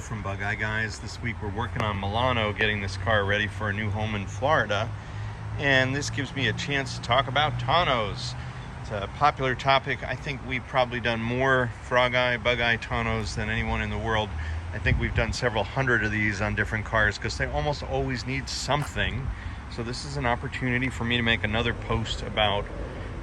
from Bugeye Guys. This week we're working on Milano, getting this car ready for a new home in Florida. And this gives me a chance to talk about tonneaus. It's a popular topic. I think we've probably done more Bugeye tonneaus than anyone in the world. I think we've done several hundred of these on different cars because they almost always need something. So this is an opportunity for me to make another post about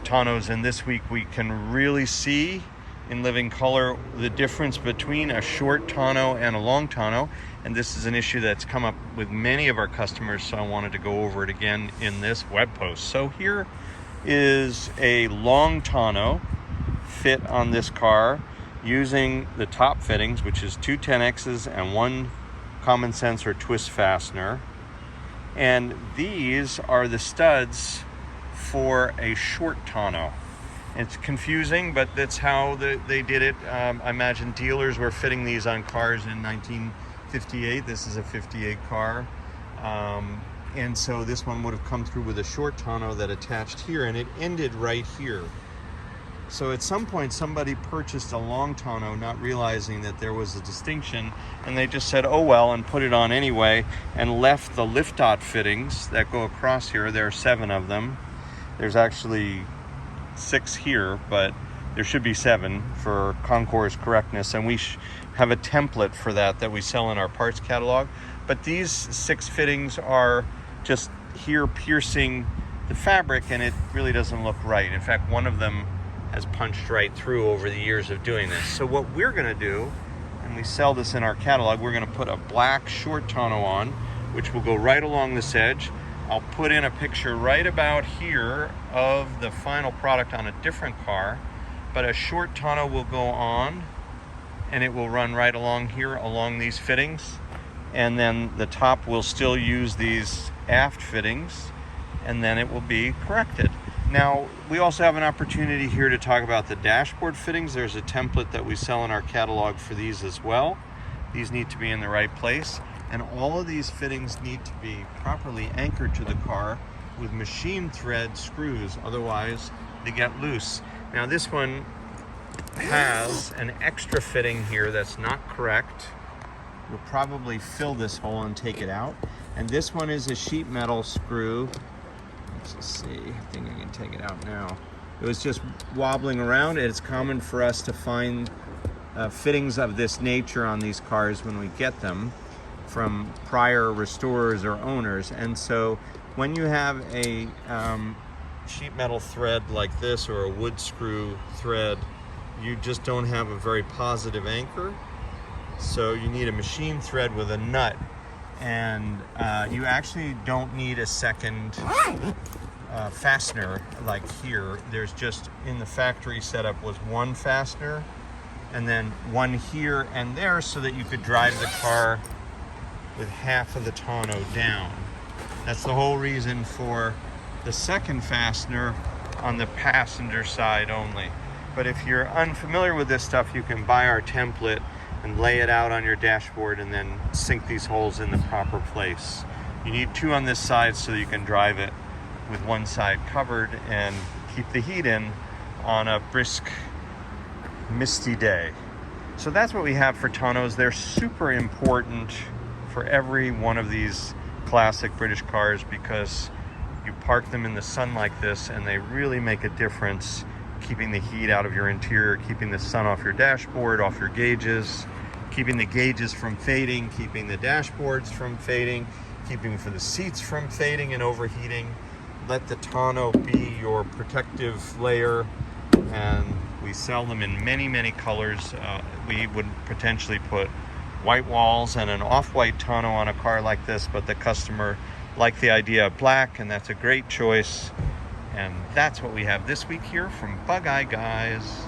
tonneaus. And this week we can really see in living color the difference between a short tonneau and a long tonneau, and this is an issue that's come up with many of our customers, so I wanted to go over it again in this web post. So here is a long tonneau fit on this car using the top fittings, which is two 10Xs and one common sense or twist fastener, and these are the studs for a short tonneau. It's confusing, but that's how they did it. I imagine dealers were fitting these on cars in 1958. This is a 58 car. And so this one would have come through with a short tonneau that attached here, and it ended right here. So at some point, somebody purchased a long tonneau, not realizing that there was a distinction, and they just said, oh well, and put it on anyway, and left the lift dot fittings that go across here. There are 7 of them. There's actually 6 here, but there should be 7 for concourse correctness, and we have a template for that we sell in our parts catalog. But these 6 fittings are just here piercing the fabric, and it really doesn't look right. In fact, one of them has punched right through over the years of doing this. So what we're going to do, and we sell this in our catalog, we're going to put a black short tonneau on, which will go right along this edge. I'll put in a picture right about here of the final product on a different car, but a short tonneau will go on and it will run right along here along these fittings, and then the top will still use these aft fittings, and then it will be corrected. Now we also have an opportunity here to talk about the dashboard fittings. There's a template that we sell in our catalog for these as well. These need to be in the right place. And all of these fittings need to be properly anchored to the car with machine thread screws, otherwise they get loose. Now this one has an extra fitting here that's not correct. We'll probably fill this hole and take it out. And this one is a sheet metal screw. Let's just see, I think I can take it out now. It was just wobbling around. It's common for us to find fittings of this nature on these cars when we get them from prior restorers or owners. And so when you have a sheet metal thread like this or a wood screw thread, you just don't have a very positive anchor. So you need a machine thread with a nut, and you actually don't need a second fastener like here. There's just, in the factory setup, was one fastener and then one here and there, so that you could drive the car with half of the tonneau down. That's the whole reason for the second fastener on the passenger side only. But if you're unfamiliar with this stuff, you can buy our template and lay it out on your dashboard and then sink these holes in the proper place. You need 2 on this side so you can drive it with one side covered and keep the heat in on a brisk, misty day. So that's what we have for tonneaus. They're super important for every one of these classic British cars because you park them in the sun like this and they really make a difference, keeping the heat out of your interior, keeping the sun off your dashboard, off your gauges, keeping the gauges from fading, keeping the dashboards from fading, keeping for the seats from fading and overheating. Let the tonneau be your protective layer, and we sell them in many, many colors. We would potentially put white walls and an off-white tonneau on a car like this, but the customer liked the idea of black, and that's a great choice. And that's what we have this week here from Bugeye Guys.